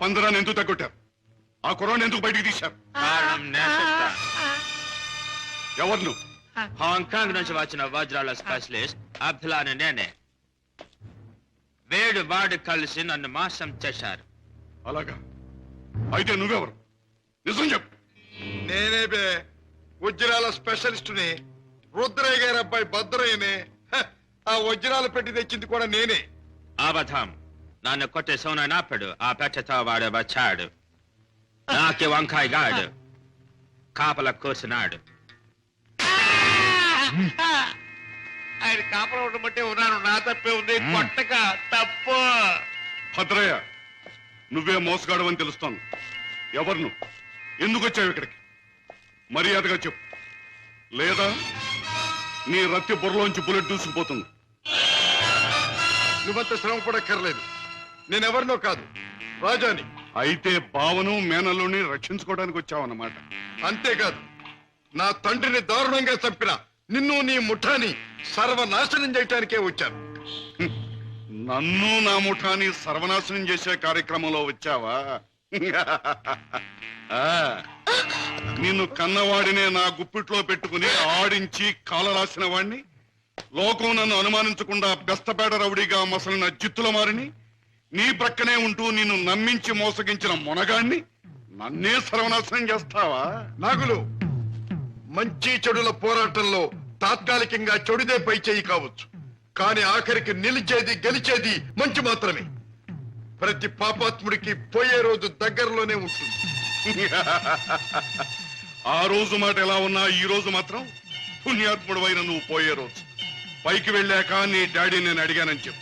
పందరాన్ని ఎందుకు తగ్గొట్టారు? ఆ కుర్రాన్ని ఎందుకు బయటికి తీశారు? ఎవరు నువ్వు? హాంకాంగ్ నుంచి వచ్చిన వజ్రాల స్పెషలిస్ట్ అబ్దుల్లాని నేనే. వేడు వాడు కలిసి నన్ను మోసం చేశారు. అలాగా? అయితే నువ్వెవరు? నిజం చెప్పు. నేనే బే, వజ్రాల స్పెషలిస్టుని. రుద్రయ్య గారి అబ్బాయి భద్రయ్యనే. ఆ వజ్రాలు పెట్టి తెచ్చింది కూడా నేనే. అబద్ధం. నన్ను కొట్టే సోన నాపడు. ఆ పెట్టతో వాడు వచ్చాడు. నాకి వంకాయ గాడు కాపల కూర్చున్నాడు. ఆయన కాపలా ఉండమంటే ఉన్నాను. నా తప్పే ఉంది. కొట్టక తప్పు. భద్రయ్య, నువ్వే మోసగాడవని తెలుస్తోంది. ఎవరు నువ్వు? ఎందుకు వచ్చావు ఇక్కడికి? మర్యాదగా చెప్పు, లేదా నీ రత్తి బుర్రలోంచి బుల్లెట్ దూసుకుపోతుంది. నువ్వంత శ్రమ పడక్కర్లేదు. నేనెవరినో కాదు, రాజాని. అయితే బావను మేనల్లుని రక్షించుకోవడానికి వచ్చావన్నమాట. అంతేకాదు, నా తండ్రిని దారుణంగా చంపిన నిన్ను నీ ముఠాని సర్వనాశనం చేయటానికే వచ్చాను. నన్ను నా ముఠాని సర్వనాశనం చేసే కార్యక్రమంలో వచ్చావా? నిన్ను కన్నవాడినే నా గుప్పిట్లో పెట్టుకుని ఆడించి కాల రాసిన వాడిని, లోకం నన్ను అనుమానించకుండా బెస్తపేట రౌడీగా మసలిన జిత్తుల మారిని, నీ ప్రక్కనే ఉంటూ నిన్ను నమ్మించి మోసగించిన మొనగాణ్ణి నన్నే సర్వనాశనం చేస్తావా? నాగులు, మంచి చెడుల పోరాటంలో తాత్కాలికంగా చెడుదే పై చేయి కావచ్చు, కానీ ఆఖరికి నిలిచేది గెలిచేది మంచి మాత్రమే. ప్రతి పాపాత్ముడికి పోయే రోజు దగ్గరలోనే ఉంటుంది. ఆ రోజు మాట ఎలా ఉన్నా ఈ రోజు మాత్రం పుణ్యాత్ముడు అయిన నువ్వు పోయే రోజు. పైకి వెళ్ళాక నీ డాడీ నేను అడిగానని చెప్పు.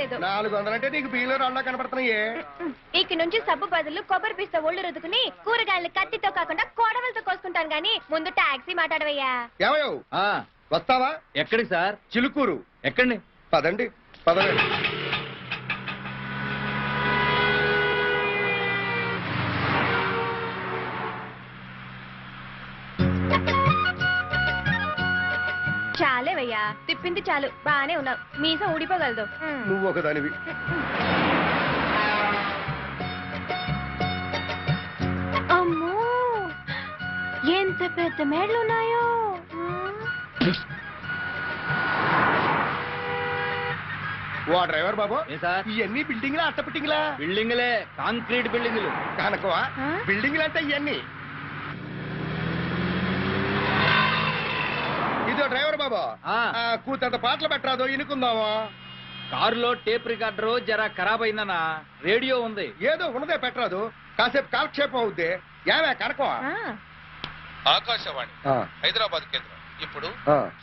లేదు. 400 అంటే నీకు బియ్యంలో రాళ్ళ కనపడుతున్నాయే. ఇక నుంచి సబ్బు బదులు కొబ్బరి పిస్త ఒళ్ళు రుద్దుకుని కూరగాయలు కత్తితో కాకుండా కోడవలతో కోసుకుంటాను గానీ ముందు టాక్సీ మాట్లాడవయ్యా. ఏమయ్యో వస్తావా? ఎక్కడికి సార్? చిలుకూరు. ఎక్కడి? పదండి పదండి. చాలేవయ్యా, తిప్పింది చాలు, బానే ఉన్నావు, మీసం ఊడిపోగలదు. నువ్వు ఒకదానివి. అమ్మో ఎంత పెద్ద మేడలు ఉన్నాయో. ఓ డ్రైవర్ బాబు, సార్ ఇవన్నీ బిల్డింగ్లా అట్ట బిల్డింగ్లా? బిల్డింగ్లే, కాంక్రీట్ బిల్డింగ్లు. కనుకవా బిల్డింగ్లు అంటే ఇవన్నీ. ఇదో డ్రైవర్ బాబు, కూతంత పాటలు పెట్టరాదో ఇనుకుందామా? కారులో టేప్ రికార్డర్ జరా ఖరాబ్ అయిందనా, రేడియో ఉంది. ఏదో ఉన్నదే పెట్టరాదు, కాసేపు కాలక్షేపం అవుద్ది. ఏమే కనుకవా? ఆకాశవాణి హైదరాబాద్ కేంద్రం ఇప్పుడు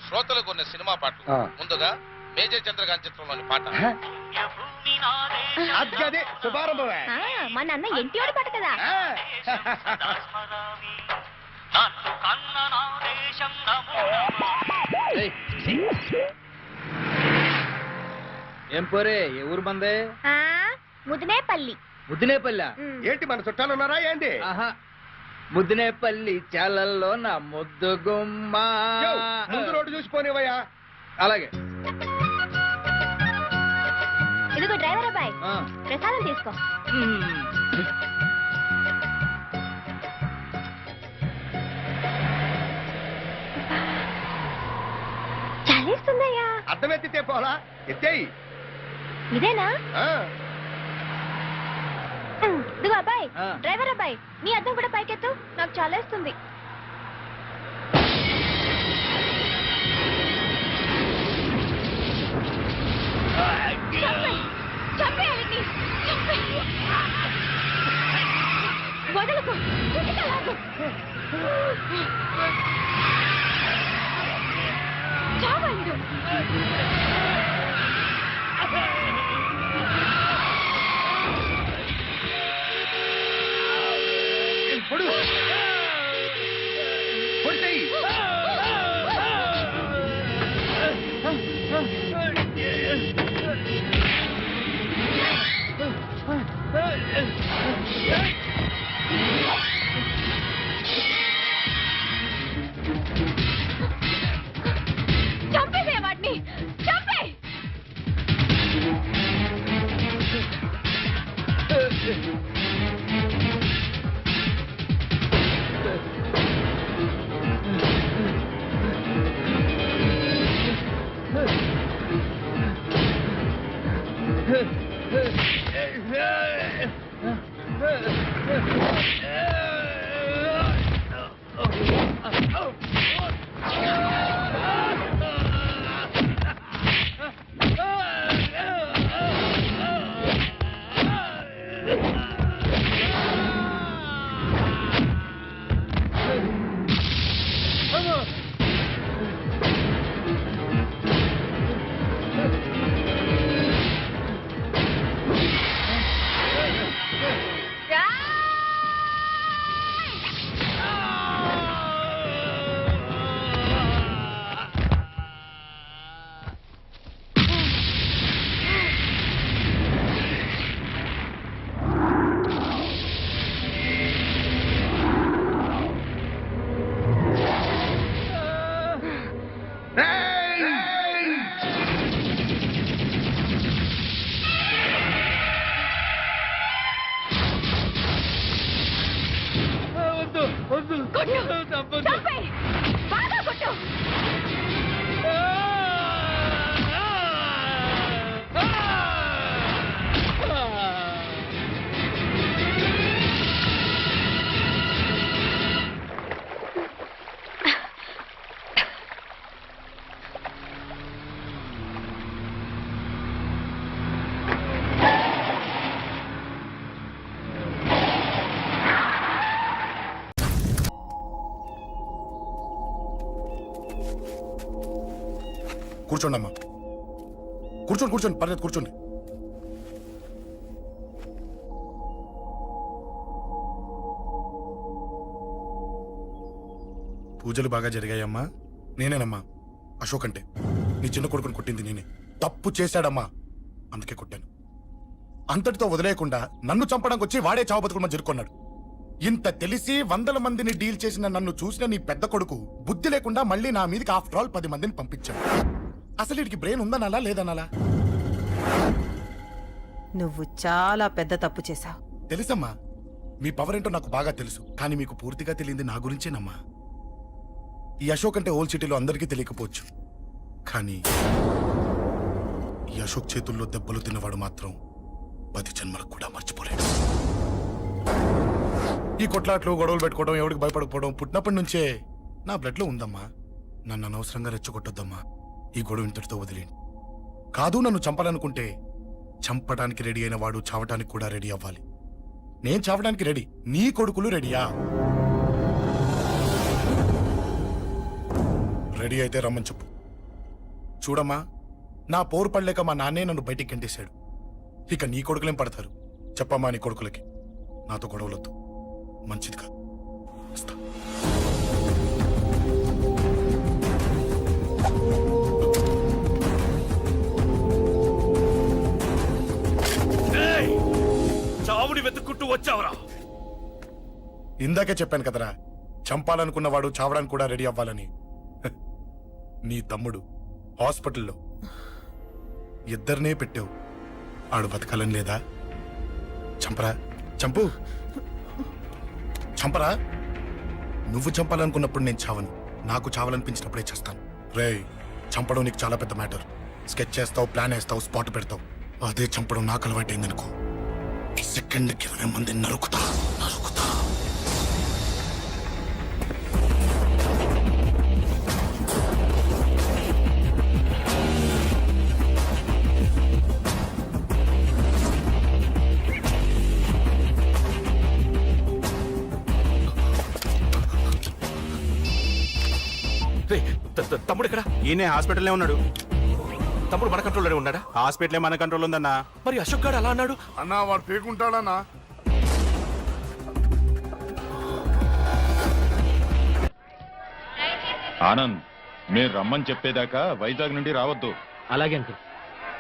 శ్రోతలకు ఉన్న సినిమా పాటలు. ముందుగా మేజర్ చంద్రకాంత్ చిత్రంలోని పాట. అదే శుభారంభమే. మా నాన్న ఎంటివాడి పాట కదా. ఏం పోరే, ఏ ఊరు మందే? ముదినేపల్లి. ముద్దినేపల్లి? ఏంటి మన చుట్టాలు ఉన్నారా ఏంటి? ఆహా, ముద్దినేపల్లి చాలల్లో నా ముద్దు గుమ్మ. ముందు రోడ్డు చూసిపోనివయ్యా. అలాగే. ఇదిగో డ్రైవర్ అబ్బాయి, ప్రసాదం తీసుకో. చలిస్తుందయ్యా. అర్థం ఎత్తితే పోలా, ఎత్తేయి. ఇదేనా? ఇదిగో అబ్బాయి, ఆ. డ్రైవర్ అబ్బాయి, నీ అద్దం కూడా పైకెత్తు, నాకు చాలేస్తుంది. చంపేయ్, చంపేయాలి నీ, చంపేయ్. వదలకు, చిటికలాగు. చావండు. పొడు పొడిచేయి. చంపేసే వాటిని, చంపే. కొట్టు, చంపేయ్, బాగా కొట్టు. కూర్చోండి అమ్మా, కూర్చోండి కూర్చోండి, పర్లేదు కూర్చోండి. పూజలు బాగా జరిగాయమ్మా? నేనేనమ్మా అశోక్ అంటే. నీ చిన్న కొడుకుని కొట్టింది నేనే. తప్పు చేశాడమ్మా, అందుకే కొట్టాను. అంతటితో వదిలేయకుండా నన్ను చంపడానికి వచ్చి వాడే చావు బతుకుని జరుపుకున్నాడు. ఇంత తెలిసి 100 మందిని డీల్ చేసిన నన్ను చూసిన నీ పెద్ద కొడుకు బుద్ధి లేకుండా మళ్ళీ నా మీదకి ఆఫ్టర్ ఆల్ 10 మందిని పంపించాడు. అసలు వీడికి బ్రెయిన్ ఉందనాలా లేదనాలా? నువ్వు చాలా పెద్ద తప్పు చేశావు. తెలుసమ్మా, మీ పవర్ ఏంటో నాకు బాగా తెలుసు. కానీ మీకు పూర్తిగా తెలియంది నా గురించేనమ్మా. ఈ అశోక్ అంటే ఓల్డ్ సిటీలో అందరికీ తెలియకపోవచ్చు, కానీ ఈ అశోక్ చేతుల్లో దెబ్బలు తిన్నవాడు మాత్రం 10 జన్మలకు కూడా మర్చిపోలేడు. ఈ కొట్లాట్లు గొడవలు పెట్టుకోవడం, ఎవరికి భయపడకపోవడం పుట్టినప్పటి నుంచే నా బ్లడ్ లో ఉందమ్మా. నన్ను అనవసరంగా రెచ్చగొట్టొద్దమ్మా. ఈ గొడవ ఇంతటితో వదిలేండి. కాదు, నన్ను చంపాలనుకుంటే చంపడానికి రెడీ అయిన వాడు చావటానికి కూడా రెడీ అవ్వాలి. నేను చావడానికి రెడీ, నీ కొడుకులు రెడీయా? రెడీ అయితే రమ్మని చెప్పు. చూడమ్మా, నా పోరు పడలేక మా నాన్నే నన్ను బయటికి గంటేశాడు. ఇక నీ కొడుకులేం పడతారు? చెప్పమ్మా నీ కొడుకులకి నాతో గొడవలొద్దు, మంచిది కాదు. వస్తా. చావుని వెతుక్కుంటూ వచ్చావురా? ఇందాకే చెప్పాను కదరా, చంపాలనుకున్నవాడు చావడానికి కూడా రెడీ అవ్వాలని. నీ తమ్ముడు హాస్పిటల్లో ఇద్దరినే పెట్టావు, ఆడు బతకాలని లేదా? చంపరా, చంపు, చంపరా. నువ్వు చంపాలనుకున్నప్పుడు నేను చావను, నాకు చావాలనిపించినప్పుడే చేస్తాను. రే, చంపడం నీకు చాలా పెద్ద మ్యాటర్. స్కెచ్ చేస్తావు, ప్లాన్ వేస్తావు, స్పాట్ పెడతావు. అదే చంపడం నాకు అలవాటైందనుకో, సెకండ్కి 20 మంది నరుకుతా. తమ్ముడు ఇక్కడ ఈయనే హాస్పిటల్లో ఉన్నాడు. తమ్ముడు మన కంట్రోల్లోనే ఉన్నాడా? హాస్పిటలే మన కంట్రోల్ ఉందన్నా. మరి అశోక్ గారు అలా అన్నాడు. అన్నా వాడు పీకుంటాడన్నా. ఆనంద్, మీరు రమ్మని చెప్పేదాకా వైజాగ్ నుండి రావద్దు. అలాగే అంకుల్.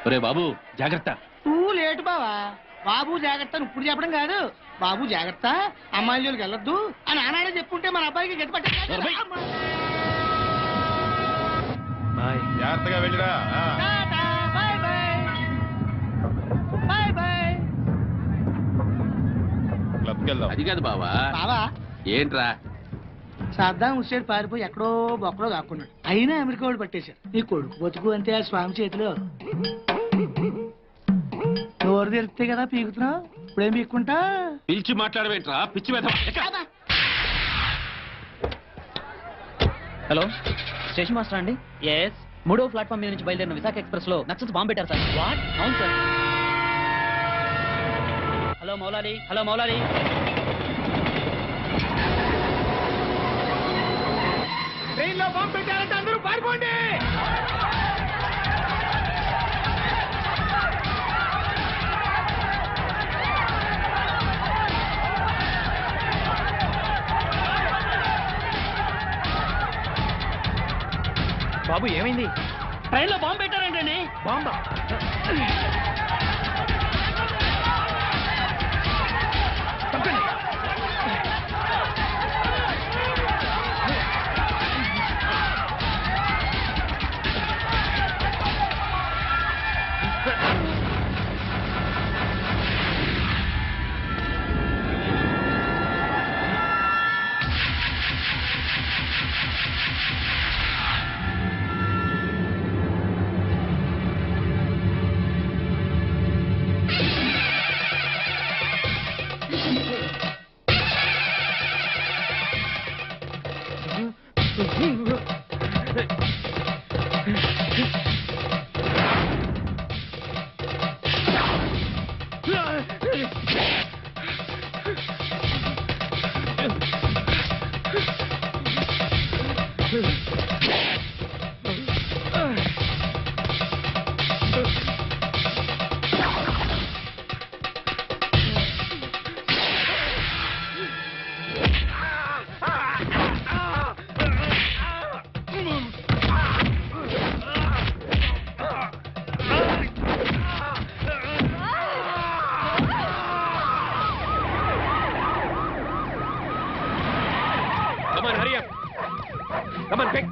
ఒరే బాబు జాగ్రత్త. నువ్వు లేటు బావా. బాబు జాగ్రత్త ఇప్పుడు చెప్పడం కాదు. బాబు జాగ్రత్త, అమ్మాయిల జోలికి వెళ్ళొద్దు అని ఆనాడే చెప్పుంటే మన అబ్బాయికి గట్టి పట్టే. జాగ్రత్తగా వెళ్ళిరా. Bye bye. Bye bye. క్లబ్కి వెళ్దాం. అది కాదు బావా. బావా ఏంట్రా? సద్దాం హుస్సేన్ పారిపోయి ఎక్కడో బొక్కడో కాకున్నాడు. అయినా అమెరికా వాడు పట్టేశారు. నీ కొడుకు బతుకు అంతే ఆ స్వామి చేతిలో. నోరు తెరిస్తే కదా పీకుతున్నావు. ఇప్పుడేం పీక్కుంటా? పిలిచి మాట్లాడవేంట్రా పిచ్చి వెధవ. హలో, స్టేషన్ మాస్టర్ అండి? ఎస్. 3వ ప్లాట్ఫామ్ మీద నుంచి బయలుదేరిన విశాఖ ఎక్స్ప్రెస్ లో నక్సల్స్ బాంబు పెట్టారు సార్. వాట్? అవును sir. Hello Moulali. Hello Moulali. ట్రైన్లో బాంబు పెట్టారంటే అందరూ పారిపోండి. బాబు ఏమైంది? ట్రైన్లో బాంబు పెట్టారంటండి. బాంబా? Come on, hurry up. Come on, quick.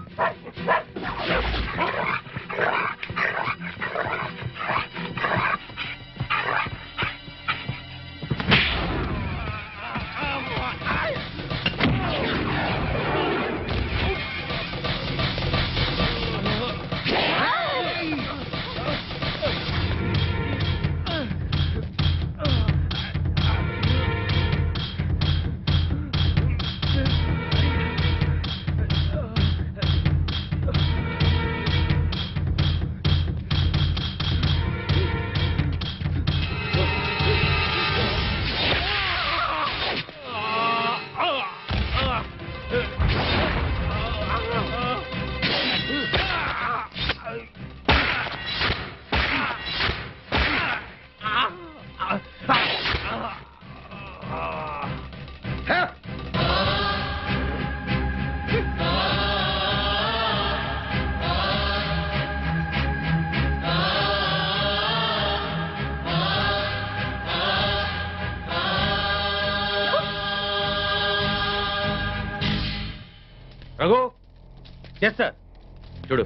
Raghu, yes sir. చూడు,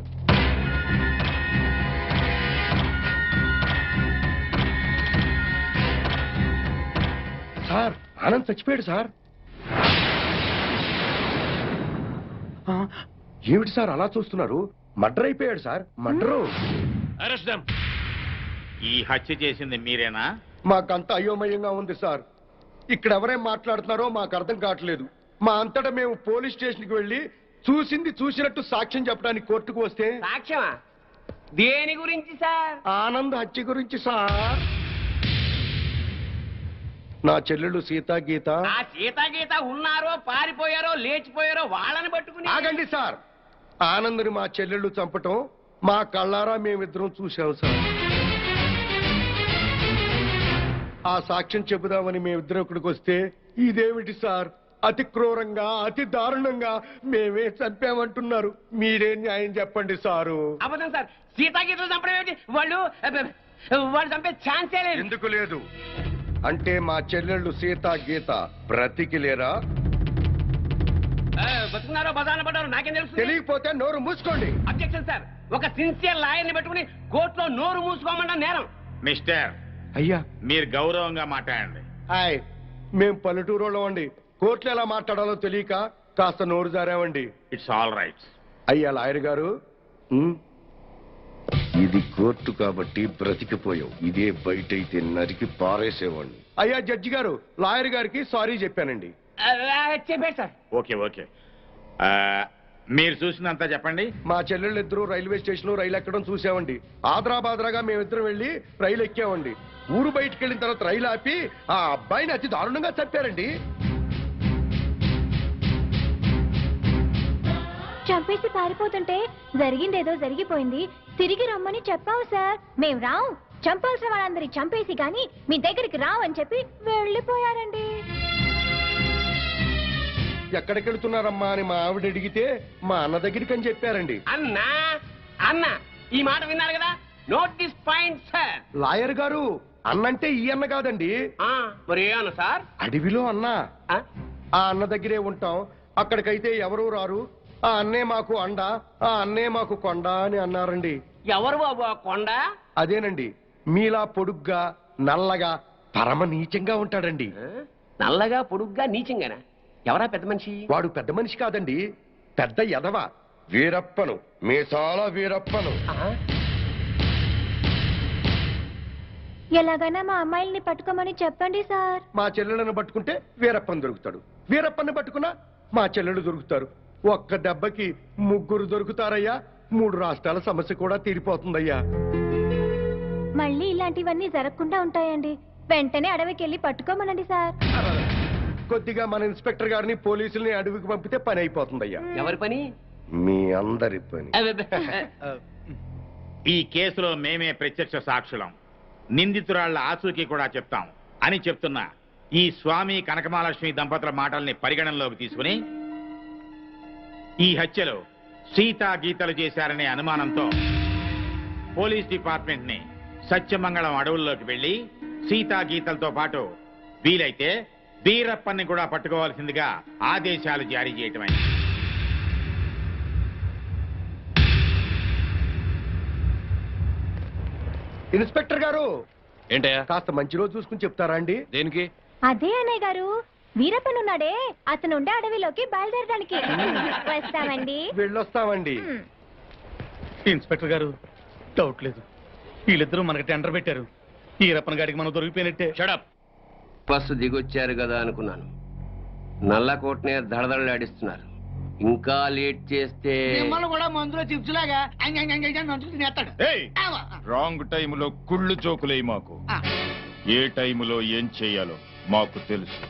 సార్ ఆనంద్ చచ్చిపోయాడు సార్. ఏమిటి సార్ అలా చూస్తున్నారు? మర్డర్ అయిపోయాడు సార్. మర్డరు. Arrest them. ఈ హత్య చేసింది మీరేనా? మాకంత అయోమయంగా ఉంది సార్. ఇక్కడ ఎవరేం మాట్లాడుతున్నారో మాకు అర్థం కావట్లేదు. మా అంతటా మేము పోలీస్ స్టేషన్కి వెళ్ళి చూసింది చూసినట్టు సాక్ష్యం చెప్పడానికి కోర్టుకు వస్తే సాక్ష్యమా? దేని గురించి సార్? ఆనంద్ హత్య గురించి సార్. నా చెల్లెళ్ళు సీత గీత. ఆ సీత గీత ఉన్నారో పారిపోయారో లేచిపోయారో వాళ్ళని పట్టుకుని. ఆగండి సార్. ఆనంద్ని మా చెల్లెళ్ళు చంపటం మా కళ్ళారా మేమిద్దరం చూసాం సార్. ఆ సాక్ష్యం చెబుదామని మేమిద్దరం ఇక్కడికి వస్తే ఇదేమిటి సార్, అతి క్రూరంగా అతి దారుణంగా మేమే చంపామంటున్నారు. మీరే న్యాయం చెప్పండి సారు. అబద్ధం సార్. సీతా గీతలు చంపడం ఏమిటి? వాళ్ళు చంపే ఛాన్సే లేదు. ఎందుకు లేదు? అంటే మా చెల్లెళ్ళు సీత గీత బ్రతికి లేరా? బతుకున్నారో బదాన పడ్డారో నాకేం తెలుసు? తెలియకపోతే నోరు మూసుకోండి. Objection sir. ఒక సిన్సియర్ లాయర్ని పెట్టుకుని కోర్టులో నోరు మూసుకోమన్నా నేరం. మిస్టర్, అయ్యా మీరు గౌరవంగా మాట్లాడండి. హాయ్, మేం పల్లెటూరులో అండి. కోర్టులో ఎలా మాట్లాడాలో తెలియక కాస్త నోరు జారామండి. It's all right. అయ్యా లాయర్ గారు, ఇది కోర్టు కాబట్టి బ్రతికిపోయావు. ఇదే బయట అయితే నరికి పారేసేవాడిని. అయ్యా జడ్జి గారు, లాయర్ గారికి సారీ చెప్పానండి. చెప్పారు సార్. ఓకే ఓకే, మీరు చూసినంత చెప్పండి. మా చెల్లెళ్ళు ఇద్దరు రైల్వే స్టేషన్ లో రైలు ఎక్కడం చూసామండి. ఆదరాబాదరాగా మేమిద్దరం వెళ్ళి రైలు ఎక్కామండి. ఊరు బయటకు వెళ్ళిన తర్వాత రైలు ఆపి ఆ అబ్బాయిని అతి దారుణంగా చంపారండి. చంపేసి పారిపోతుంటే జరిగిందేదో జరిగిపోయింది, తిరిగి రమ్మని చెప్పావు సార్. మేం రావు, చంపాల్సిన వాళ్ళందరి చంపేసి గాని మీ దగ్గరికి రావు అని చెప్పి వెళ్ళిపోయారండి. ఎక్కడికి వెళ్తున్నారమ్మా అని మా ఆవిడ అడిగితే మా అన్న దగ్గరికి అని చెప్పారండి. అన్నా అన్న ఈ మాట విన్నారు కదా? Note this point sir. Lawyer గారు, అన్నంటే ఈ అన్న కాదండి. మరి ఏ అన్న సార్? అడవిలో అన్న. ఆ అన్న దగ్గరే ఉంటాం. అక్కడికైతే ఎవరూ రారు. ఆ అన్నే మాకు అండ, ఆ అన్నే మాకు కొండ అని అన్నారండి. ఎవరు బాబు ఆ కొండ? అదేనండి, మీలా పొడుగ్గా నల్లగా పరమ నీచంగా ఉంటాడండి. నల్లగా పొడుగ్గా నీచంగానా? ఎవరా పెద్ద మనిషి? వాడు పెద్ద మనిషి కాదండి, పెద్ద ఎదవ. వీరప్పను, మీసాల వీరప్పను. ఎలాగైనా మా అమ్మాయిల్ని పట్టుకోమని చెప్పండి సార్. మా చెల్లెలను పట్టుకుంటే వీరప్పని దొరుకుతాడు, వీరప్పని పట్టుకున్నా మా చెల్లెలు దొరుకుతారు. ఒక్క దెబ్బకి ముగ్గురు దొరుకుతారయ్యా. 3 రాష్ట్రాల సమస్య కూడా తీరిపోతుందయ్యా. మళ్ళీ ఇలాంటివన్నీ జరగకుండా ఉంటాయండి. వెంటనే అడవికి వెళ్ళి పట్టుకోమనండి సార్. కొద్దిగా మన ఇన్స్పెక్టర్ గారిని పోలీసుల్ని అడవికి పంపితే పని అయిపోతుందయ్యా. ఎవరి పని? మీ అందరి పని. ఈ కేసులో మేమే ప్రత్యక్ష సాక్షులం, నిందితురాళ్ల ఆచూకీ కూడా చెప్తాం అని చెప్తున్నా ఈ స్వామి కనకమహాలక్ష్మి దంపతుల మాటల్ని పరిగణనలోకి తీసుకుని ఈ హత్యలో సీతా గీతలు చేశారనే అనుమానంతో పోలీస్ డిపార్ట్మెంట్ ని సత్యమంగళం అడవుల్లోకి వెళ్లి సీతా గీతలతో పాటు వీలైతే వీరప్పన్ని కూడా పట్టుకోవాల్సిందిగా ఆదేశాలు జారీ చేయటమైంది. ఇన్స్పెక్టర్ గారు, ఏంటయ్యా? కాస్త మంచి రోజు చూసుకుని చెప్తారా అండి? దేనికి? అదే అన్నయ్య గారు, వీరప్పనున్నాడే అతను ఉండే అడవిలోకి బయలుదేరడానికి. వస్తామండి. వెళ్ళొస్తామండి. ఇన్స్పెక్టర్ గారు, డౌట్ లేదు, వీళ్ళిద్దరూ మనకి టెండర్ పెట్టారు. ఈ రప్పన గాడికి మనం దొరికిపోయినట్టే. షడప్. బస్సు దిగొచ్చారు కదా అనుకున్నాను. నల్లకోటనే దడదడలాడిస్తున్నారు. ఇంకా లేట్ చేస్తే మిమ్మల్ని కూడా మందులో చిప్స్ లాగా తినేస్తాడు. రాంగ్ టైములో కుళ్ళు జోకులే మాకు. ఏ టైములో ఏం చెయ్యాలో మాకు తెలుసు.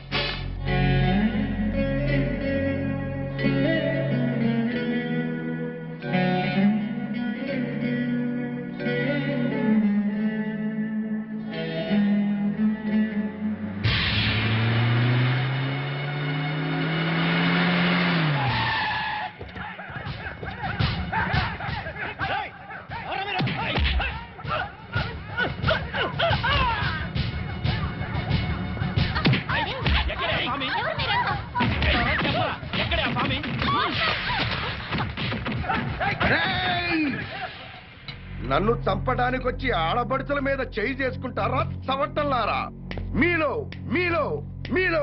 నన్ను చంపడానికి వచ్చి ఆడబడుతుల మీద చేయి చేసుకుంటారా సవట్టంలారా? మీలో మీలో మీలో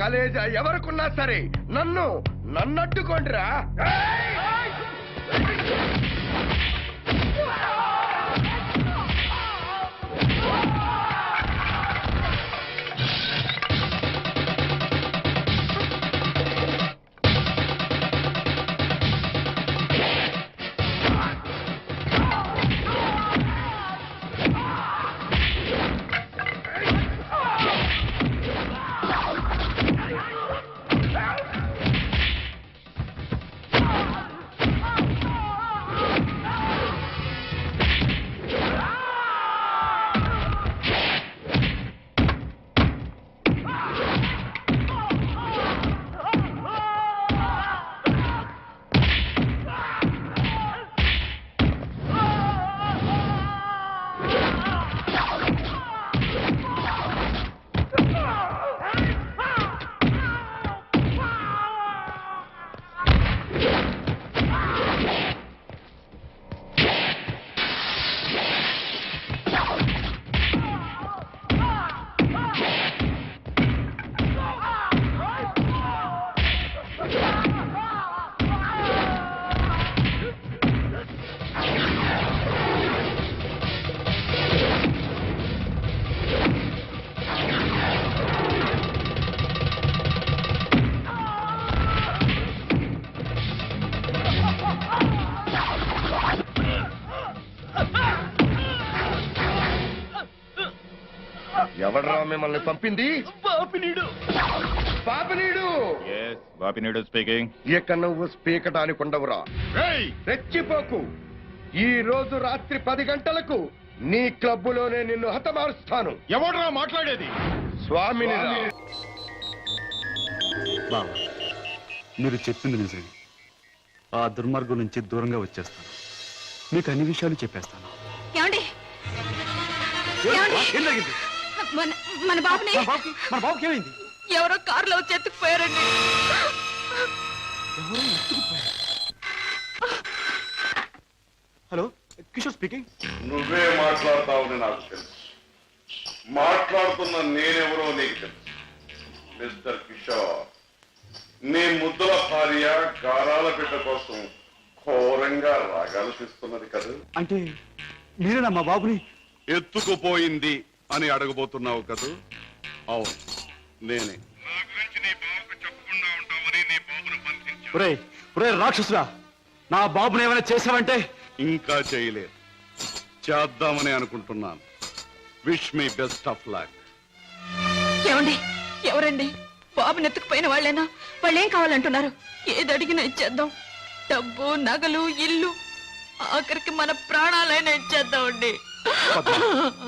కలేజా ఎవరికున్నా సరే నన్నట్టుకోండిరా. మిమ్మల్ని పంపింది? పాపినీడు బాపినీడు స్పీకింగ్. ఇక నువ్వు స్పీకటానికి ఉండవురా. రెచ్చిపోకు. ఈ రోజు రాత్రి 10 గంటలకు నీ క్లబ్బులోనే నిన్ను హతమారుస్తాను. ఎవడ్రా మాట్లాడేది? స్వామిని. బావా, మీరు చెప్పింది నిజం. ఆ దుర్మార్గం నుంచి దూరంగా వచ్చేస్తాను. మీకు అన్ని విషయాలు చెప్పేస్తాను. ఏమండి ఏం జరిగింది? మన బాబుని మన బాబుకి ఏమైంది? ఎవరో కారులో వచ్చి ఎత్తుకుపోయారండి. Hello, Kishore speaking. నువ్వే మాట్లాడతావని నాకు తెలుసు. మాట్లాడుతున్న నేనెవరో నీకు తెలుసు. మిస్టర్ కిషోర్, నీ ముద్దుల భార్య గారాల బిడ్డ కోసం ఘోరంగా రాగాలు తీస్తున్నది కదా. అంటే మీరేనా మా బాబుని ఎత్తుకుపోయింది అని అడగబోతున్నావు కదూ? అవును, నేనే. రాక్షసురా, నా బాబుని ఏమైనా చేసావంటే? ఇంకా చేయలేదు, చేద్దామని అనుకుంటున్నాను. Wish me best of luck. ఏమండి, ఎవరండి? బాబుని ఎత్తుకుపోయిన వాళ్ళేనా? వాళ్ళేం కావాలంటున్నారు? ఏది అడిగినా ఇచ్చేద్దాం. డబ్బు, నగలు, ఇల్లు, ఆఖరికి మన ప్రాణాలైనా ఇచ్చేద్దామండి.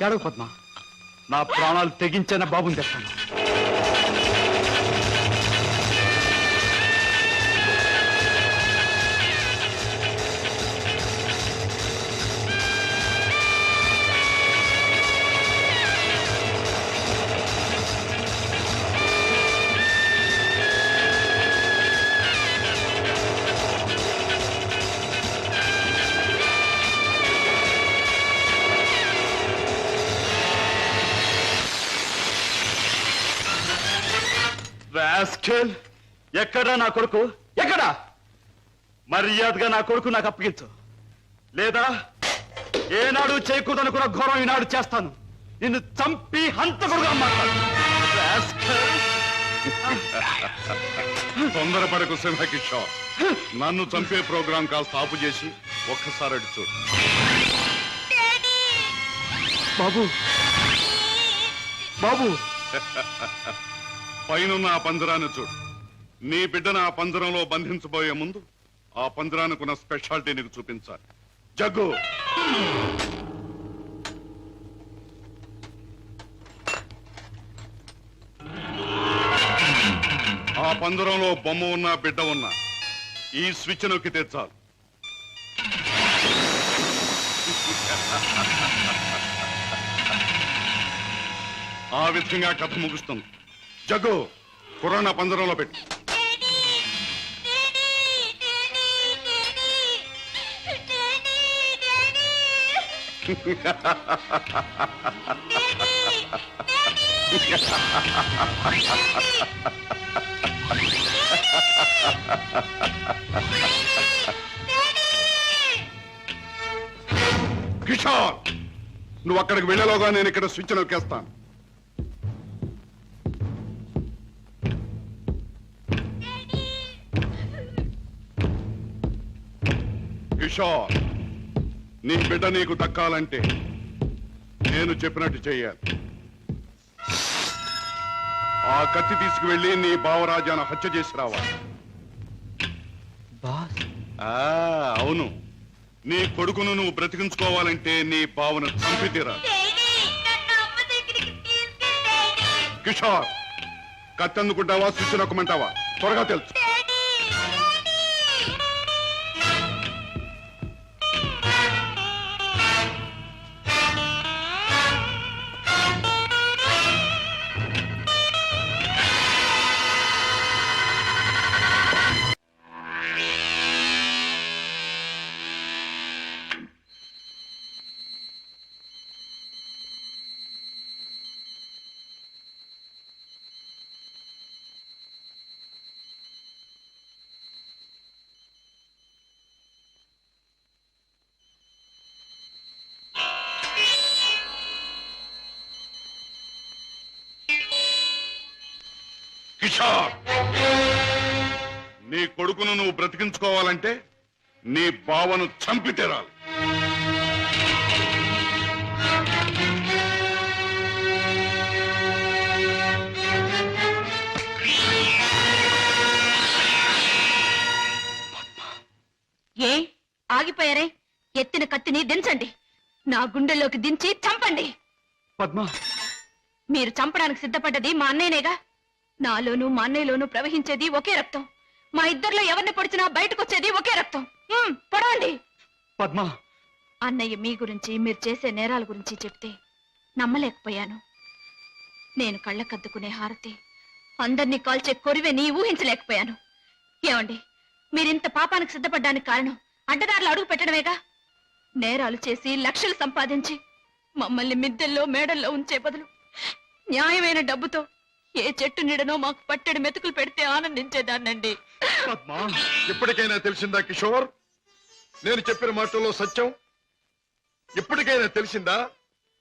ఏడవ పద్మ, నా ప్రాణాలు తెగించిన బాబుని తెస్తాను. ఎక్కడా నా కొడుకు? ఎక్కడా? మర్యాదగా నా కొడుకు నాకు అప్పగించు, లేదా ఏనాడు చేయకూడదనుకున్న ఘోరం ఈనాడు చేస్తాను. నిన్ను చంపి హంతకుడుగా మాట్లాడు. తొందరపడకు సింహకిషోర్. నన్ను చంపే ప్రోగ్రాం కాస్త ఆపు చేసి ఒక్కసారి అడి చూడు. బాబు, బాబు. పైనున్న ఆ పంజరాన్ని చూడు. నీ బిడ్డను ఆ పంజరంలో బంధించబోయే ముందు ఆ పంజరానికున్న స్పెషాలిటీ నీకు చూపించాలి. జగ్గు, ఆ పంజరంలో బొమ్మ ఉన్నా బిడ్డ ఉన్నా ఈ స్విచ్ నొక్కితే చాలు. ఆ విధంగా కథ ముగుస్తుంది. జగ్గు, కుర్రాన్న పంజరంలో పెట్టు. కిషోర్, నువ్వు అక్కడికి వెళ్ళేలోగా నేను ఇక్కడ స్విచ్ నొక్కేస్తాను. కిషోర్, నీ బిడ్డ నీకు దక్కాలంటే నేను చెప్పినట్టు చెయ్యాలి. ఆ కత్తి తీసుకువెళ్ళి నీ బావరాజాను హత్య చేసి రావాలి. అవును, నీ కొడుకును నువ్వు బ్రతికించుకోవాలంటే నీ బావను చంపి తీరాలి. కిషోర్, కత్తి అందుకుంటావా స్విచ్ నొక్కమంటావా? త్వరగా తెలుసు. కిషోర్, నీ కొడుకును నువ్వు బ్రతికించుకోవాలంటే నీ బావను చంపి తీరాలి. ఏ ఆగిపోయారే? ఎత్తిన కత్తిని దించండి, నా గుండెల్లోకి దించి చంపండి. పద్మ, మీరు చంపడానికి సిద్ధపడ్డది మా అన్నయ్యనేగా. నాలోనూ మా అన్నయ్యలోనూ ప్రవహించేది ఒకే రక్తం. మా ఇద్దరిలో ఎవరిని పొడిచినా బయటకొచ్చేది ఒకే రక్తం. పొడవండి. పద్మ, అన్నయ్య మీ గురించి, మీరు చేసే నేరాల గురించి చెప్తే నమ్మలేకపోయాను. నేను కళ్ళకద్దుకునే హారతి, అందరినీ కాల్చే కొరివెని ఊహించలేకపోయాను. ఏమండి, మీరింత పాపానికి సిద్ధపడ్డానికి కారణం అడ్డదారులు అడుగు పెట్టడమేగా. నేరాలు చేసి లక్షలు సంపాదించి మమ్మల్ని మిద్దెల్లో మేడల్లో ఉంచే బదులు న్యాయమైన డబ్బుతో ఏ చెట్టు నీడనో మాకు పట్టెడు మెతుకులు పెడితే ఆనందించేదాన్నండి. ఇప్పటికైనా తెలిసిందా కిషోర్? నేను చెప్పిన మాటల్లో సత్యం ఇప్పటికైనా తెలిసిందా?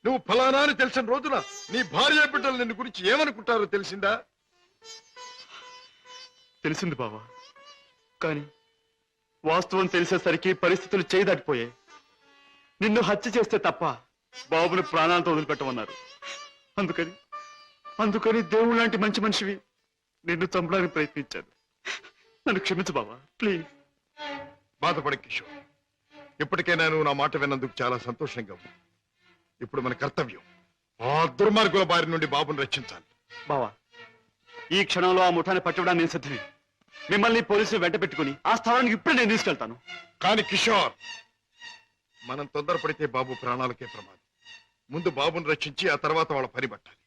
నువ్వు ఫలానా అని తెలిసిన రోజున నీ భార్య బిడ్డలు నిన్ను గురించి ఏమనుకుంటారో తెలిసిందా? తెలిసింది బావా, కానీ వాస్తవం తెలిసేసరికి పరిస్థితులు చేయదాటిపోయాయి. నిన్ను హత్య చేస్తే తప్ప బాబుని ప్రాణాలతో వదిలిపెట్టమన్నారు. అందుకని దేవుడు లాంటి మంచి మనిషివి నిన్ను చంపడానికి ప్రయత్నించాను. నన్ను క్షమించు బావా, ప్లీజ్. బాధపడ కిషోర్, ఇప్పటికైనా నువ్వు నా మాట విన్నందుకు చాలా సంతోషంగా ఉంది. ఇప్పుడు మన కర్తవ్యం ఆ దుర్మార్గుల బారి నుండి బాబుని రక్షించాలి. బావా, ఈ క్షణంలో ఆ ముఠాన్ని పట్టుకోవడానికి నేను సిద్ధమే. మిమ్మల్ని పోలీసులు వెంట పెట్టుకుని ఆ స్థలానికి ఇప్పుడే నేను తీసుకెళ్తాను. కానీ కిషోర్, మనం తొందరపడితే బాబు ప్రాణాలకే ప్రమాదం. ముందు బాబుని రక్షించి ఆ తర్వాత వాళ్ళ పని పట్టాలి.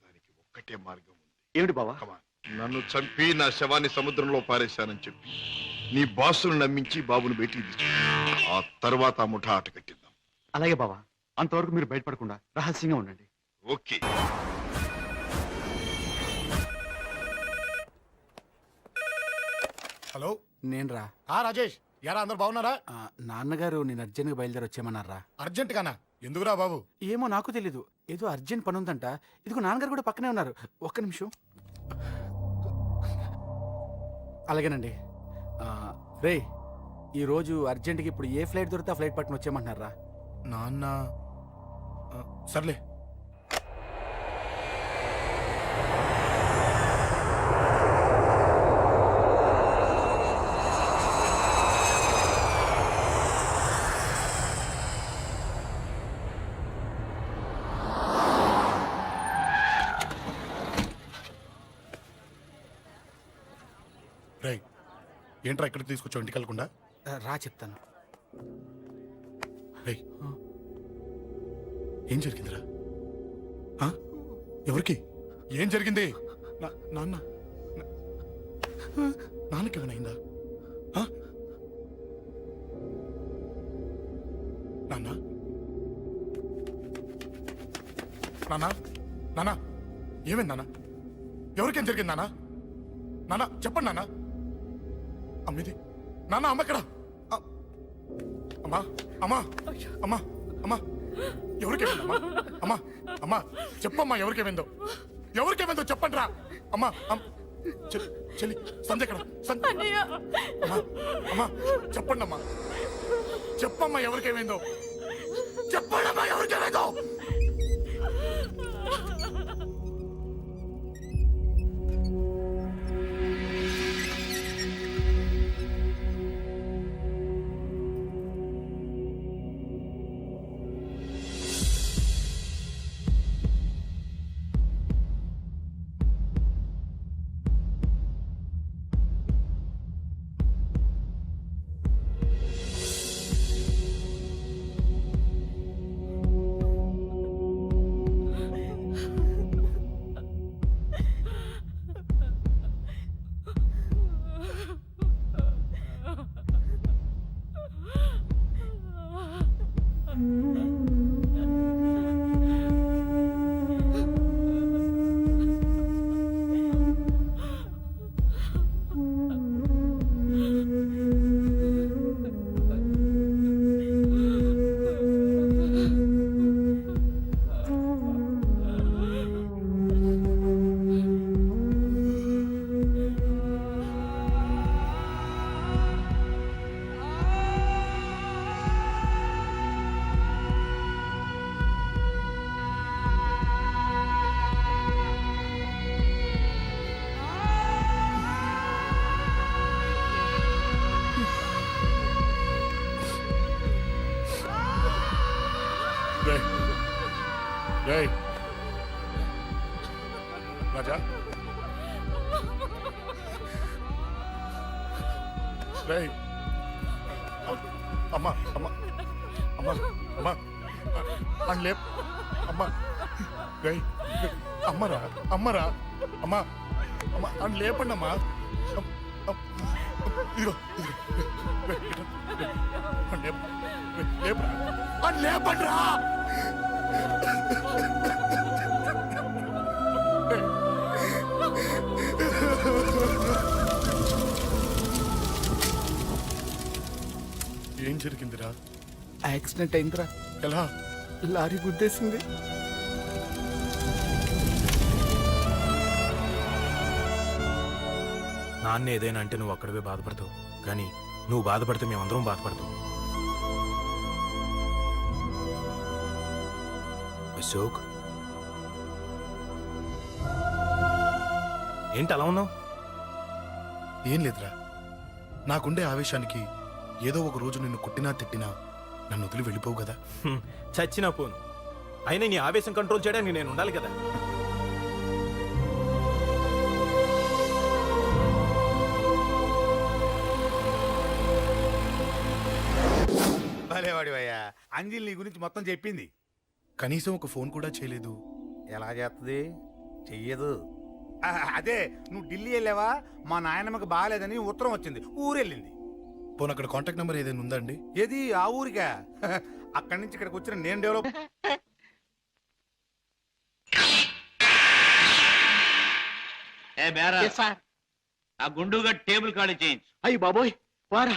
దానికి ఒక్కటే మార్గం ఉంది. ఏమిటి బావా? నన్ను చంపి నా శవాన్ని సముద్రంలో పారేశానని చెప్పి నీ బాసును నమ్మించి బాబును బయటికి తీసు. ఆ తర్వాత ఆ ముఠా ఆట కట్టిద్దాం. అలాగే బావా, అంతవరకు మీరు బయటపడకుండా రహస్యంగా ఉండండి. ఓకే. హలో, నేను రా. రాజేష్, యారా అందరు బాగున్నారా? నాన్నగారు నేను అర్జెంట్గా బయలుదేరి వచ్చేయమన్నారా? అర్జెంట్ గానా? ఎందుకురా బాబు? ఏమో నాకు తెలీదు, ఏదో అర్జెంట్ పని ఉందంట. ఇదిగో నాన్నగారు కూడా పక్కనే ఉన్నారు. ఒక్క నిమిషం. అలాగేనండి. రే, ఈరోజు అర్జెంట్కి ఇప్పుడు ఏ ఫ్లైట్ దొరికితే ఆ ఫ్లైట్ పట్టుకుని వచ్చేయమంటున్నారా? నాన్న సర్లే. రేయ్, ఏంట్రా ఇక్కడికి తీసుకొచ్చావు ఇంటికి వెళ్ళకుండా? రా చెప్తాను. రేయ్, ఏం జరిగిందిరా? ఎవరికి ఏం జరిగింది? నాన్నకి ఏమైనా నాన్న? నాన్న, నాన్న, ఏమైంది నాన్న? ఎవరికేం జరిగింది నాన్న? నాన్న చెప్పండి నాన్న. అమ్మిది నాన్న, అమ్మ ఎక్కడ? అమ్మా, అమ్మా, అమ్మా, అమ్మా, ఎవరికేమైందమ్మా? అమ్మా, అమ్మా చెప్పమ్మా, ఎవరికేమైందో? ఎవరికేమైందో చెప్పండి రా. అమ్మా, చెల్లి సంధ్య ఎక్కడ? అమ్మా, అమ్మా చెప్పండి అమ్మా, చెప్పమ్మా ఎవరికేమైందో? చెప్పండి అమ్మా, ఎవరికేమైందో? రేయ్ రాజా రేయ్ అమ్మా అమ్మా అమ్మా అమ్మా అని లేప్ అమ్మా రేయ్ అమ్మరా అమ్మరా అమ్మా అమ్మా అని లేపండి అమ్మా ఇదిగో లేపండి రా ఏం జరిగిందిరా? యాక్సిడెంట్ అయిందిరా. ఎలా? లారీ గుద్దేసింది. నాన్న ఏదైనా అంటే నువ్వు అక్కడవే బాధపడతావు, కానీ నువ్వు బాధపడితే మేమందరం బాధపడతాం. అశోక్, ఏంటి అలా ఉన్నావు? ఏం లేదురా, నాకుండే ఆవేశానికి ఏదో ఒక రోజు నిన్ను కొట్టినా తిట్టినా నన్ను వదిలి వెళ్ళిపోవు కదా. చచ్చినా పోను, అయినా నీ ఆవేశం కంట్రోల్ చేయడానికి నేను ఉండాలి కదా. భలేవాడివయ్యా, అంజలి నీ గురించి మొత్తం చెప్పింది. కనీసం ఒక ఫోన్ కూడా చేయలేదు. ఎలా చేస్తుంది? చెయ్యదు. అదే నువ్వు ఢిల్లీ వెళ్ళావా, మా నాయనమ్మకి బాగాలేదని ఉత్తరం వచ్చింది, ఊరెళ్ళింది. పోనీ అక్కడ కాంటాక్ట్ నెంబర్ ఏదైనా ఉందా అండి? ఏది ఆ ఊరికా? అక్కడి నుంచి ఇక్కడికి వచ్చిన నేను డెవలప్. ఆ గుండుగా టేబుల్ ఖాళీ చేయించు. అయ్యి బాబోయ్, వారు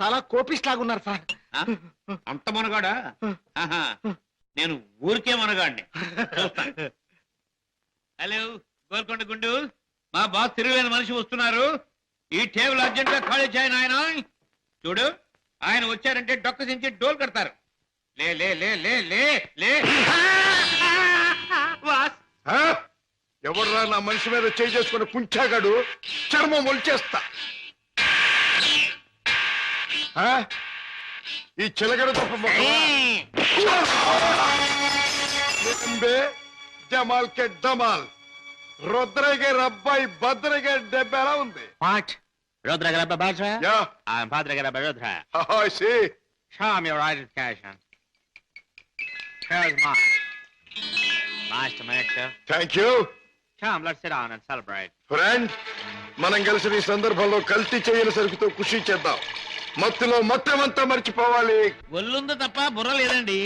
చాలా కోపిస్ట్ లాగా ఉన్నారు సార్. అంత మనగాడా? నేను ఊరికే మనగాడిని. హలో గోల్కొండ గుండు, మా బాస్ తిరుగులేని మనిషి వస్తున్నారు. ఈ టేబుల్ అర్జెంట్ గా ఖాళీ చేయను. ఆయన చూడు, ఆయన వచ్చారంటే డొక్క దించి డోల్ కడతారు. లే లే లే లే లే లే. ఎవర్రా నా మనిషి మీద చేయి చేసుకుని కుంచాగాడు? చర్మం ఒలిచేస్తా. ఈ చిలగడ తప్ప జమాల్ కే డమాల్. రుద్రగే రబ్బాయి భద్రగే డెబ్బ ఎలా ఉంది? Rodra Badra? Yeah. I'm Padre Rodra. Oh, I see. Show me your identification. Here's mine. Nice to meet you. Thank you. Come, let's sit down and celebrate. Friend, మనం కలిసిన ఈ సందర్భంలో కల్తీ చేయని సరుకుతో ఖుషి చేద్దాం. మత్తులో మొత్తమంతా మర్చిపోవాలి. ఒళ్ళుందో తప్ప బుర్ర లేదండి.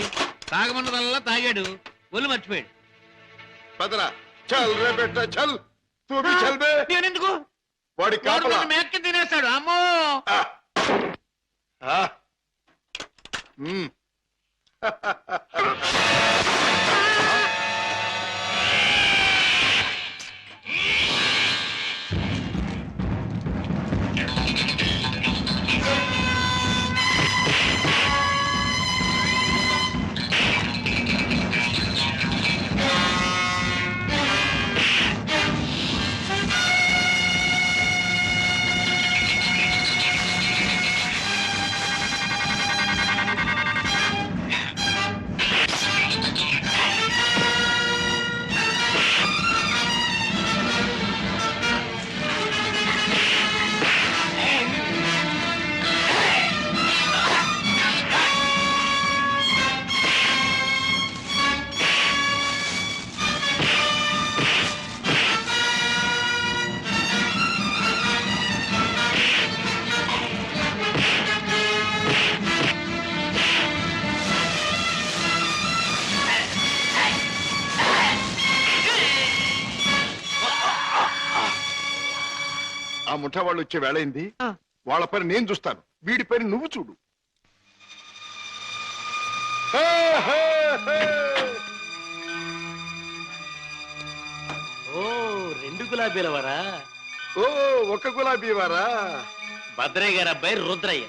తాగమన్నదల్లా తాగాడు, ఒళ్ళు మర్చిపోయాడు. పదరా, చల్ రే బెట్ట, చల్. తూ భీ చల్ బే. నేనెందుకు? వాడి కాపలా మేక తినేస్తాడు. అమ్మో. ఆ ముఠా వాళ్ళు వచ్చే వేళైంది. వాళ్ళ పని నేను చూస్తాను, వీడి పని నువ్వు చూడు. ఓ, 2 గులాబీల వారా? ఓ, ఒక గులాబీ వారా? భద్రయ్య గారు అబ్బాయి రుద్రయ్య.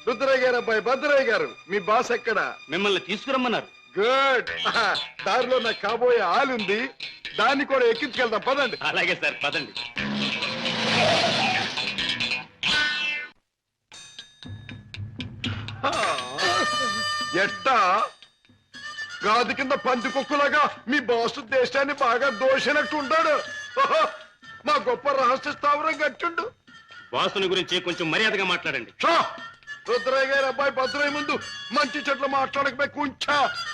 రుద్రయ్య గారు అబ్బాయి భద్రయ్య గారు. మీ బాస్ ఎక్కడ? మిమ్మల్ని తీసుకురమ్మన్నారు. గుడ్. దారిలో నాకు కాబోయే ఆలుంది, దాన్ని కూడా ఎక్కించుకెళ్తాం, పదండి. అలాగే సార్, పదండి. ఎట్టా గాది కింద పందికొక్కులాగా మీ బాసు దేశాన్ని బాగా దోషినట్టు ఉంటాడు. ఓహో, మా గొప్ప రహస్య స్థావరం కట్టిండు. బాసుని గురించి కొంచెం మర్యాదగా మాట్లాడండి. రుద్రయ్య గారి అబ్బాయి భద్రయ్య ముందు మంచి చెట్లు మాట్లాడకపోయి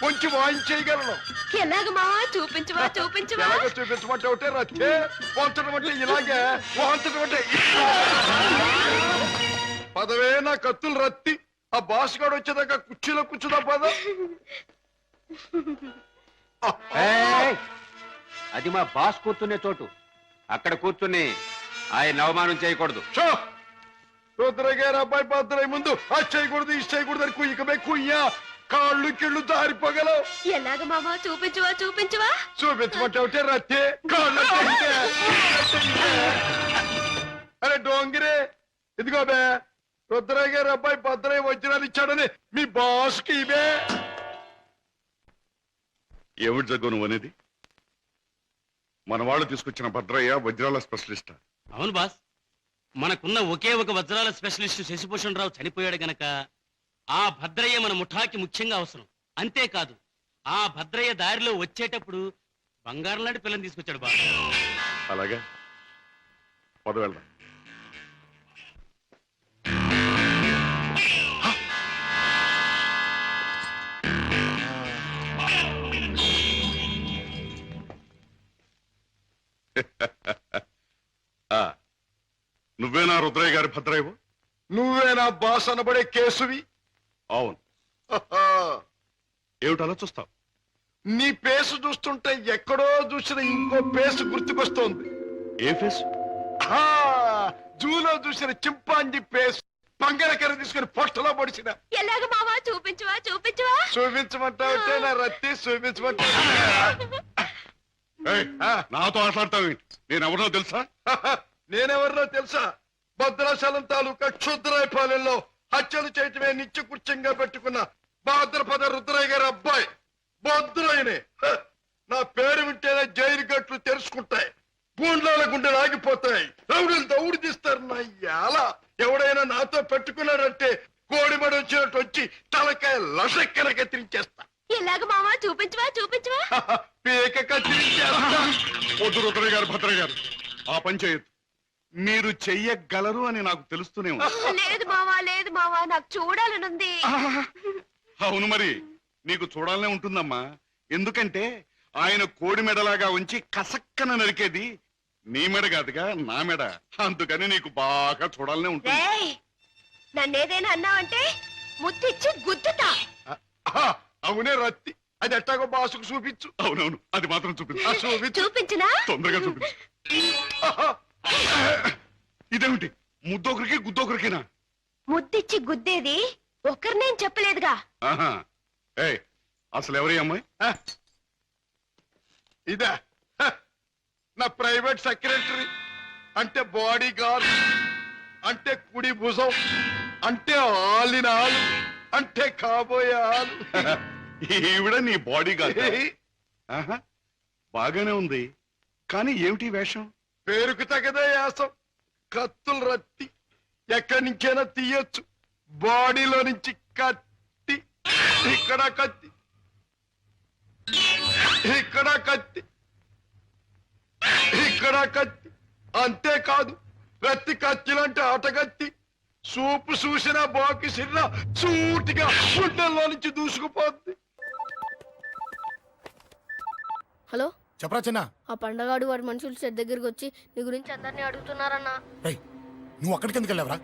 కొంచెం వాయించేయగలను. ఎలాగ మావా చూపించవా చూపించవా? ఎలాగో చూపించమంటే ఒకటే రచ్చే, పోంచడం అంటే ఇలాగే, పోంచడం అంటే ఇట్లా. పదవే నా కత్తులు రత్తి. ఆ బాస్ గాడు వచ్చేదాకా కుర్చీలో కూర్చుదా పద. అది మా బాస్ కూర్చునే చోటు. అక్కడ కూర్చుని ఆయన అవమానం చేయకూడదు. రుద్రయ్య గారి అబ్బాయి భద్రయ్య ముందు అది చేయకూడదు ఇది చేయకూడదు అని కుయ్యకమే కుయ్యా, కాళ్ళు కిళ్ళు దారిపోగలవు. ఎలాగ మావా చూపించవా చూపించవా? చూపించమంటే ఒకటే రత్తే, కాళ్ళు అరే డోంగిరే, ఇదిగో బే రుద్రయ్య గారి అబ్బాయి భద్రయ్య వజ్రాలు ఇచ్చాడని మీ బాస్కి ఇవే. ఏమిటి జగ్గు నువ్వు అనేది? మన వాళ్ళు తీసుకొచ్చిన భద్రయ్య వజ్రాల స్పెషలిస్ట్. అవును బాస్, మనకున్న ఒకే ఒక వజ్రాల స్పెషలిస్ట్ శశిభూషణ్ రావు చనిపోయాడు గనక ఆ భద్రయ్య మన ముఠాకి ముఖ్యంగా అవసరం. అంతేకాదు, ఆ భద్రయ్య దారిలో వచ్చేటప్పుడు బంగారం లాంటి పిల్లని తీసుకొచ్చాడు బాస్. అలాగే పద వెళ్దాం. నువ్వేనా రుద్రయ్య గారి భద్రయ్యవు? నువ్వేనా బాస్ అనబడే కేసువి? అవును. ఏమిటి అలా చూస్తావు? నీ పేసు చూస్తుంటే ఎక్కడో చూసిన ఇంకో పేసు గుర్తుకొస్తోంది. ఏ ఫేసు? జూలో చూసిన చింపాంజీ పేసు. పంగరకర తీసుకుని పొట్టలో పొడిచిన. ఎలాగ మావా చూపించవా చూపించవా? చూపించమంటావుంటే నా రత్తి చూపించమంటా. నాతో మాట్లాడతావు? నేనెవరో తెలుసా? నేనెవరినో తెలుసా? భద్రాచలం తాలూకా క్షుద్రాయపాలెంలో హత్యలు చేయటమే నిత్యకృత్యంగా పెట్టుకున్న భాద్రపద రుద్రయ్య గారి అబ్బాయి భద్రయ్యనే. నా పేరు వింటేనే జైలు గట్లు తెరుచుకుంటాయి, గూండ్లాల గుండెలు ఆగిపోతాయి, రౌడీలు దౌడు తీస్తారు. నా ఎలా ఎవడైనా నాతో పెట్టుకున్నాడంటే కోడిమడి వచ్చినట్టు వచ్చి తలకాయ లసక్కన కత్తిరించేస్తా. ఎలాగ మావా చూపించవా చూపించవా? పీక కత్తిరించేస్తా. వద్దు రుద్రయ్య గారు, భద్రయ్య గారు, ఆ పని చేయొద్దు. మీరు చెయ్యగలరు అని నాకు తెలుస్తూనే ఉంది. లేదు మావా నాకు చూడాలనుంది. అవును మరి, నీకు చూడాలనే ఉంటుందమ్మా. ఎందుకంటే ఆయన కోడి మెడలాగా ఉంచి కసక్కన నరికేది నీ మెడ కాదుగా, నా మెడ. అందుకని నీకు బాగా చూడాలనే ఉంటుంది. నన్నేదైనా అన్నావంటే ముద్దిచ్చి గుద్దుతా. అవునే రత్తి, అది ఎట్టాగో బాసుకు చూపించు. అవునవును, అది మాత్రం చూపించు. చూపించినా? తొందరగా చూపించు. ఇదేమిటి, ముద్దొకరికి గుద్దొకరికినా? ముద్దిచ్చి గుద్దేది ఒకరినేం చెప్పలేదుగా. అసలు ఎవరి అమ్మాయి? ఇదా నా ప్రైవేట్ సెక్రటరీ, అంటే బాడీ గార్డ్, అంటే కుడి భుజం, అంటే ఆలిన ఆలు, అంటే కాబోయే ఆలు. ఈవిడ నీ బాడీ గార్డ్? బాగానే ఉంది, కానీ ఏమిటి వేషం? పేరుకు తగదే యాసం. కత్తులు రత్తి ఎక్కడి నుంచైనా తీయొచ్చు. బాడీలో నుంచి కత్తి, ఇక్కడ కత్తి, ఇక్కడ కత్తి, ఇక్కడ కత్తి. అంతేకాదు, రత్తి కత్తిలంటే ఆటగత్తి. సూపు చూసిన బాకి సిన్న సూటిగా గుండెల్లో నుంచి దూసుకుపోద్ది. హలో చెప్పరా చిన్న? ఆ పండగాడు వాడి మనుషులు సెట్ దగ్గరికి వచ్చి నీ గురించి అందరినీ అడుగుతున్నారన్నా. నువ్వు అక్కడికి ఎందుకు వెళ్ళావరా?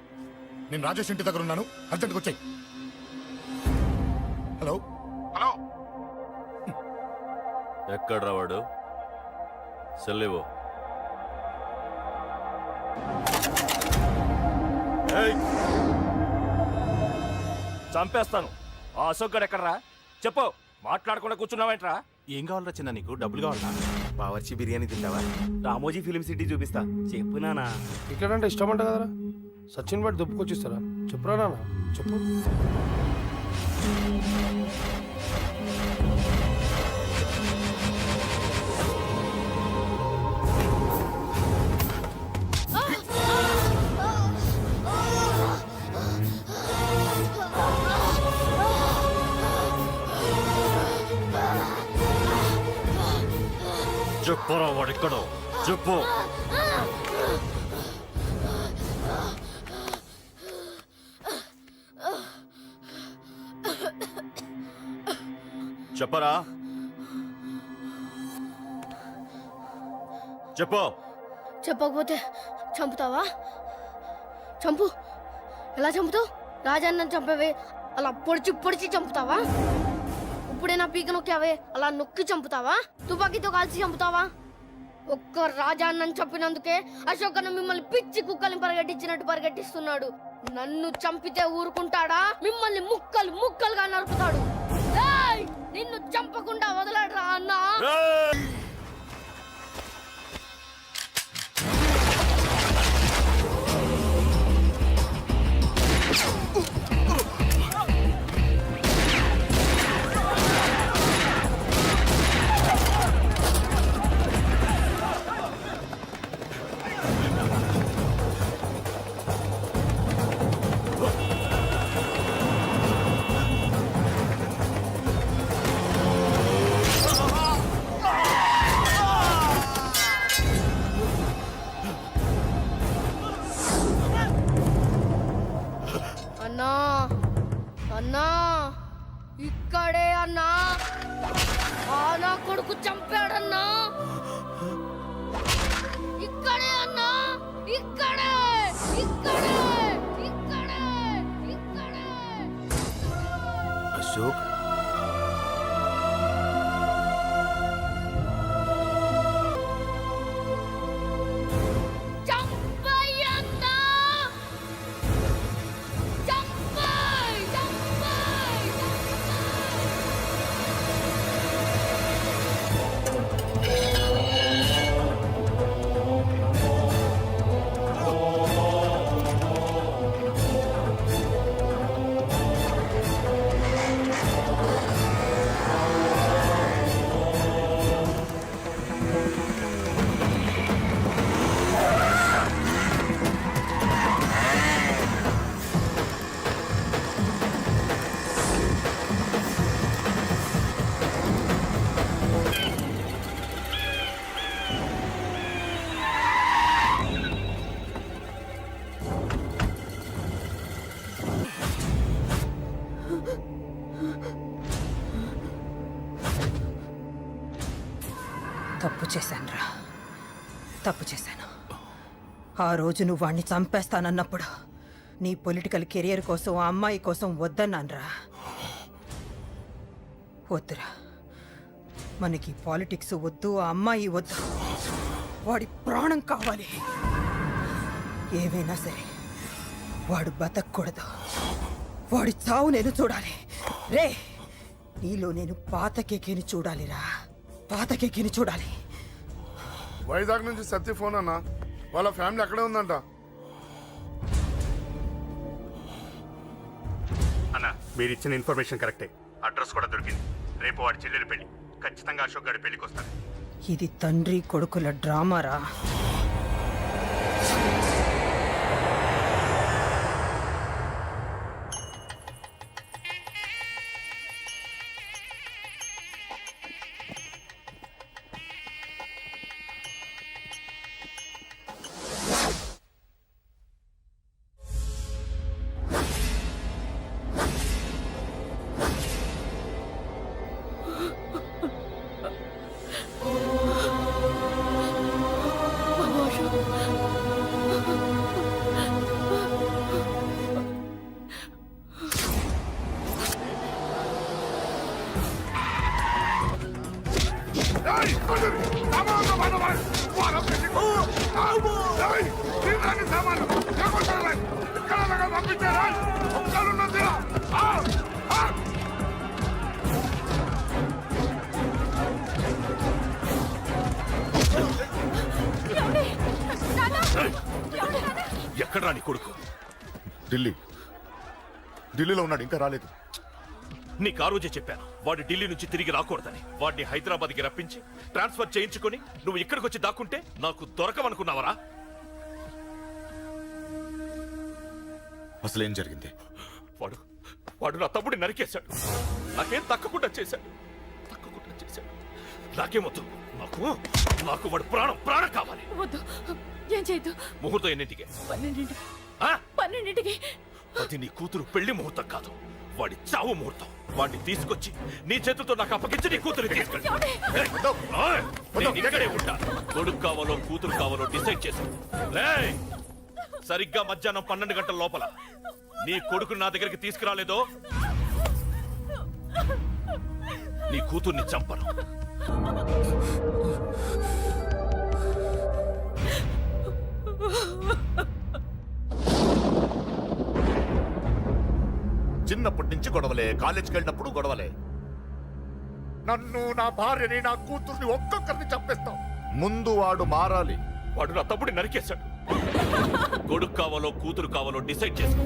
నేను రాజేష్ ఇంటి దగ్గర ఉన్నాను, అర్జెంట్గా వచ్చాయి. హలో హలో, ఎక్కడ్రా వాడు? సెల్లివో. చంపేస్తాను. ఆ అశోక్ గడు ఎక్కడ్రా? చెప్పు. మాట్లాడకుండా కూర్చున్నావేంట్రా? ఏం కావాలరా చిన్న? నీకు డబ్బులు కావాలా? బావర్చి బిర్యానీ తింటావా? రామోజీ ఫిలిం సిటీ చూపిస్తా. చెప్పు నానా. ఇక్కడ అంటే ఇష్టం అంట కదరా, సచిన్ బట్టి దుప్పుకొచ్చిస్తారా? చెప్పురా నాన్న, చెప్పు. చెప్పరా వాడిక్కడో చెప్పు. చెప్పరా చెప్పు. చెప్పకపోతే చంపుతావా? చంపు. ఎలా చంపుతావు? రాజాన్నని చంపేవే అలా పొడిచి పొడిచి చంపుతావా? ఇప్పుడైనా పీక నొక్కావే అలా నొక్కి చంపుతావా? తుపాకీతో కాల్చి చంపుతావా? ఒక్క రాజాన్నని చంపినందుకే అశోక్ అన్న మిమ్మల్ని పిచ్చి కుక్కల్ని పరిగెట్టించినట్టు పరిగెట్టిస్తున్నాడు. నన్ను చంపితే ఊరుకుంటాడా? మిమ్మల్ని ముక్కలు ముక్కలుగా నరుకుతాడు. ఏయ్! నిన్ను చంపకుండా వదలడరా అన్నా. అన్నా అన్నా ఇక్కడే అన్నా. నా కొడుకు చంపాడన్నా. ఇక్కడే అన్నా. ఇక్కడే ఇక్కడే ఇక్కడే ఇక్కడే. అశోక్ తప్పు చేశానురా, తప్పు చేశాను. ఆ రోజు నువ్వు వాణ్ణి చంపేస్తానన్నప్పుడు నీ పొలిటికల్ కెరియర్ కోసం ఆ అమ్మాయి కోసం వద్దన్నానురా. వద్దురా, మనకి పాలిటిక్స్ వద్దు, ఆ అమ్మాయి వద్దు. వాడి ప్రాణం కావాలి. ఏమైనా సరే వాడు బతకూడదు. వాడి చావు నేను చూడాలి. రే, నీలో నేను పాతకేకిని చూడాలిరా, పాతకేకిని చూడాలి. వైజాగ్ నుంచి సత్య ఫోన్ అన్న, వాళ్ళ ఫ్యామిలీ అక్కడే ఉందంట. అన్న, మీరు ఇచ్చిన ఇన్ఫర్మేషన్ కరెక్టే. అడ్రస్ కూడా దొరికింది. రేపు వాడి చెల్లెలు పెళ్లి. ఖచ్చితంగా అశోక్ గారి పెళ్లికి వస్తాడు. ఇది తండ్రి కొడుకుల డ్రామారా. ఎక్కడ నీ కొడుకు? ఢిల్లీలో ఉన్నాడు, ఇంకా రాలేదు. నీకు ఆ రోజే చెప్పాను వాడు ఢిల్లీ నుంచి తిరిగి రాకూడదని. వాడిని హైదరాబాద్కి రప్పించి ట్రాన్స్ఫర్ చేయించుకొని నువ్వు ఇక్కడికి వచ్చి దాక్కుంటే నాకు దొరకమనుకున్నావరా? అసలేం జరిగింది? వాడు నా తమ్ముడిని నరికేశాడు. నాకేం తక్కకుండా చేశాడు. నాకేమొద్దు. నా నాకు వాడు ప్రాణం ప్రాణం కావాలి. వద్దు, ఏం చేయొద్దు. ముహూర్తం ఎన్నింటికి? 12ంటికి. ఆ? 12ంటికి. అది నీ కూతురు పెళ్లి ముహూర్తం కాదు, వాడి చావు ముహూర్తం. వాడిని తీసుకొచ్చి నీ చేతులతో నాకు అప్పగించి నీ కూతురు తీసుకెళ్ళి ఇక్కడే ఉంటా. కొడుకు కావాలో కూతురు కావాలో డిసైడ్ చేశాను. సరిగ్గా మధ్యాహ్నం 12 గంటల లోపల నీ కొడుకుని నా దగ్గరికి తీసుకురాలేదో నీ కూతుర్ని చంపను. చిన్నప్పటి నుంచి గొడవలే, కాలేజీకి వెళ్ళినప్పుడు గొడవలే. నన్ను, నా భార్యని, నా కూతుర్ని ఒక్కొక్కరిని చంపేస్తాం. ముందు వాడు మారాలి. వాడు నా తమ్ముడి నరికేశాడు. కొడుకు కావాలో కూతురు కావాలో డిసైడ్ చేసుకో.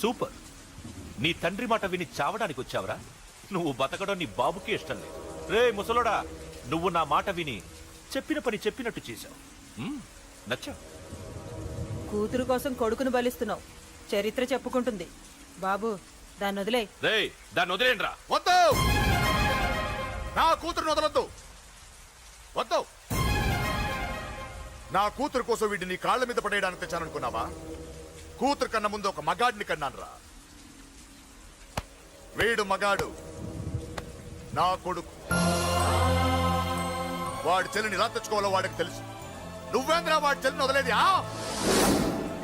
సూపర్. నీ తండ్రి మాట విని చావడానికి వచ్చావరా? నువ్వు బతకడం నీ బాబుకి ఇష్టం లేదు. రే ముసలోడా, నువ్వు నా మాట విని చెప్పిన పని చెప్పినట్టు చేశావు. నచ్చా? కూతురు కోసం కొడుకును బలిస్తున్నావు. చరిత్ర చెప్పుకుంటుంది. బాబు, దాన్ని వదిలే. రే, దాన్ని వదిలేండ్రా. వద్దు, నా కూతురుని వదలొద్దు. వద్దు. నా కూతురు కోసం వీడిని నీ కాళ్ళ మీద పడేయడానికి తెచ్చాననుకున్నావా? కూతురు కన్నా ముందు ఒక మగాడిని కన్నాను రా. వీడు మగాడు, నా కొడుకు. వాడి చెల్లిని ఎలా తెచ్చుకోవాలో వాడికి తెలుసు. నువ్వేంద్రా వాడి చెల్లిని వదిలేది?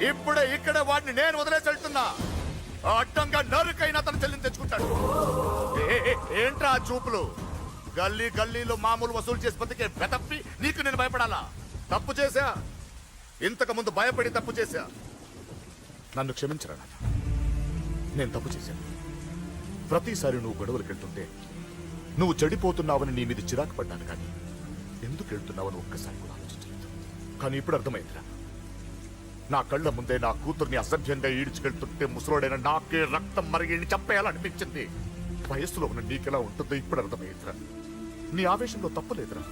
ఇప్పుడే ఇక్కడే వాడిని నేను వదిలేసి వెళ్తున్నా. అడ్డంగా నరుకైనా తన చెల్లిని తెచ్చుకుంటాడు. ఏంట్రా చూపులు? గల్లీ గల్లీలో మామూలు వసూలు చేసి బతికే బెతప్పి నీకు నేను భయపడాలా? తప్పు చేశా, ఇంతకు ముందు భయపడి తప్పు చేశా. నన్ను క్షమించరా నాన్న, నేను తప్పు చేశాను. ప్రతిసారి నువ్వు గొడవలకు వెళ్తుంటే నువ్వు చెడిపోతున్నావని నీ మీద చిరాకు పడ్డాను, కానీ ఎందుకు వెళ్తున్నావని ఒక్కసారి కూడా ఆలోచించలేదు. కానీ ఇప్పుడు అర్థమైందిరా, నా కళ్ళ ముందే నా కూతుర్ని అసభ్యంగా ఈడ్చుకెళ్తుంటే ముసలోడైన నాకే రక్తం మరిగి చంపేయాలనిపించింది. వయస్సులో ఉన్న నీకెలా ఉంటుందో ఇప్పుడు అర్థమైందిరా. నీ ఆవేశంలో తప్పలేదురా.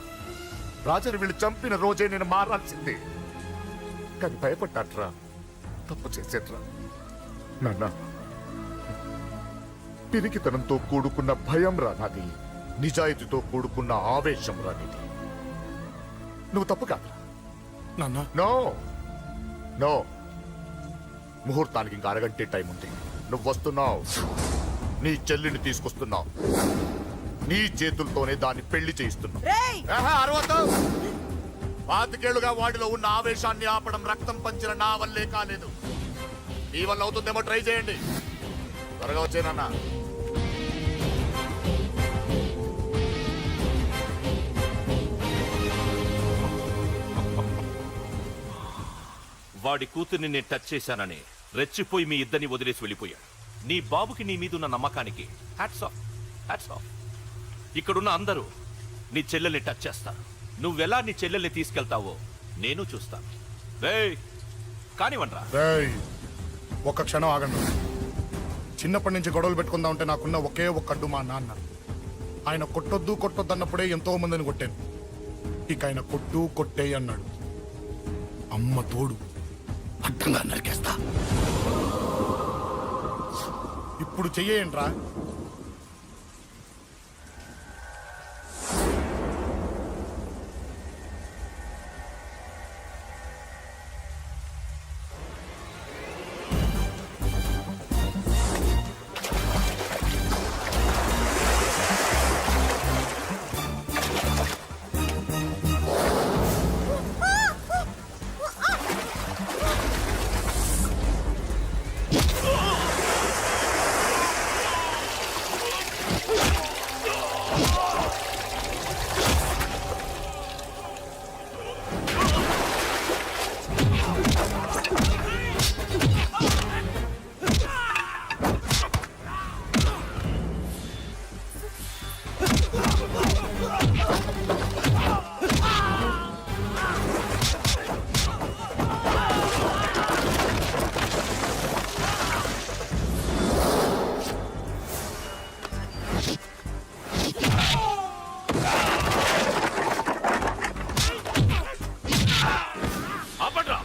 రాజని వీళ్ళు చంపిన రోజే నేను మారాల్సిందే, కానీ భయపడ్డాట్రా, తప్పు చేసేట్రా. నాన్న, పిరికితనంతో కూడుకున్న భయం రా నాది, నిజాయితీతో కూడుకున్న ఆవేశం రా నీది. నువ్వు తప్పు కాదురా నాన్న. నో నో, ముహూర్తానికి ఇంకా అరగంటే టైం ఉంది. నువ్వు వస్తున్నావు, నీ చెల్లిని తీసుకొస్తున్నావు. నీ చేతులతోనే దాన్ని పెళ్లి చేయిస్తున్నావు. అరవద్దు. 25 ఏళ్లుగా వాడిలో ఉన్న ఆవేశాన్ని ఆపడం రక్తం పంచిన నా వల్లే కాలేదు. మీ వల్ల అవుతుందేమో ట్రై చేయండి. త్వరగా వచ్చేనన్నా. వాడి కూతుర్ని నేను టచ్ చేశానని రెచ్చిపోయి మీ ఇద్దరిని వదిలేసి వెళ్ళిపోయాడు. నీ బాబుకి నీ మీద ఉన్న నమ్మకానికి హ్యాట్స్ ఆఫ్, హ్యాట్స్ ఆఫ్. ఇక్కడున్న అందరూ నీ చెల్లెల్ని టచ్ చేస్తారు. నువ్వెలా నీ చెల్లెల్ని తీసుకెళ్తావో నేను చూస్తాను. కానివ్వండ్రా. ఒక్క క్షణం ఆగండి. చిన్నప్పటి నుంచి గొడవలు పెట్టుకుందాం అంటే నాకున్న ఒకే ఒక్క అడ్డు మా నాన్న. ఆయన కొట్టొద్దు కొట్టొద్దు అన్నప్పుడే ఎంతో మందిని కొట్టాను. ఇక ఆయన కొట్టు కొట్టే అన్నాడు. అమ్మ తోడు అడ్డంగా నరికేస్తా. ఇప్పుడు చెయ్యేయండ్రా. ఆపండ్రా.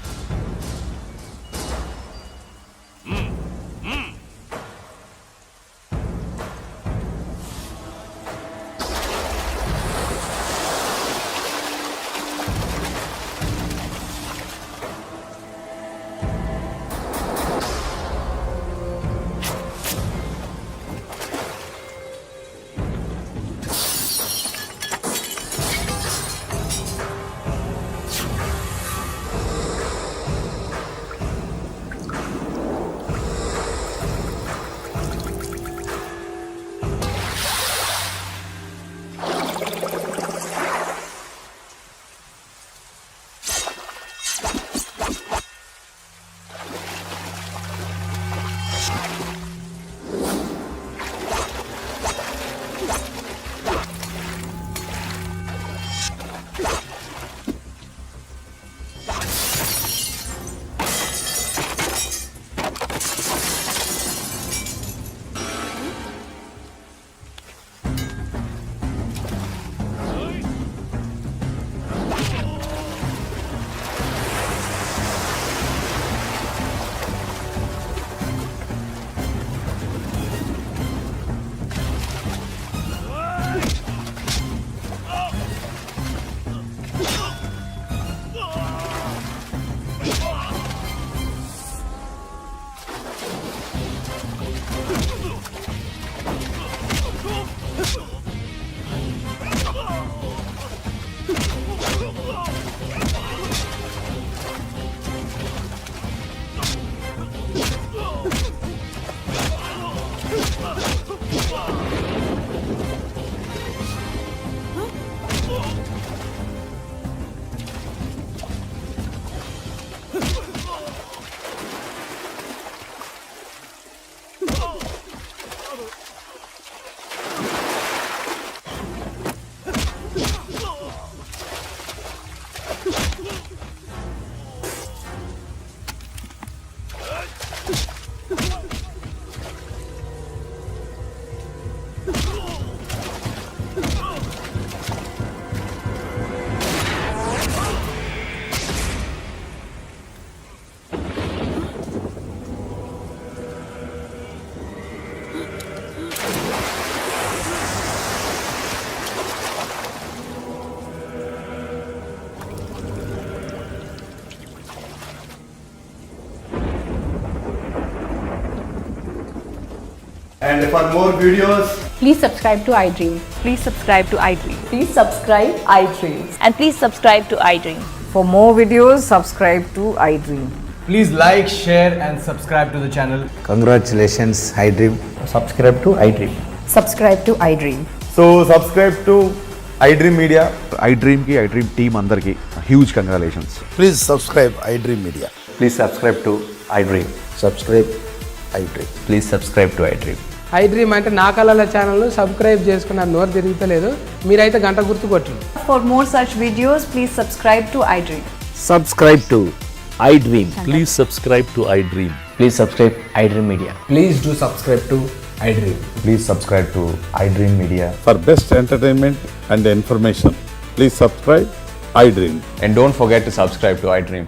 And for more videos, please subscribe to iDream. Please subscribe to iDream. Please subscribe iDream. And please subscribe to iDream. For more videos, subscribe to iDream. please like, share and subscribe to the channel. Congratulations, iDream. Subscribe to iDream. Subscribe to iDream. So subscribe to iDream Media. iDream ki iDream team andarki huge congratulations. Please subscribe iDream Media. Please subscribe to iDream. Subscribe iDream. Please subscribe to iDream. iDream అంటే నా కళల channel subscribe చేసుకున్న నోరు తిరుగుతలేదు మీరైతే గంట గుర్తు కొట్టండి. For more such videos, please subscribe to iDream. Subscribe to iDream. Please subscribe to iDream. Please subscribe iDream Media. Please do subscribe to iDream. Please subscribe to iDream Media. For best entertainment and information, please subscribe iDream. And don't forget to subscribe to iDream.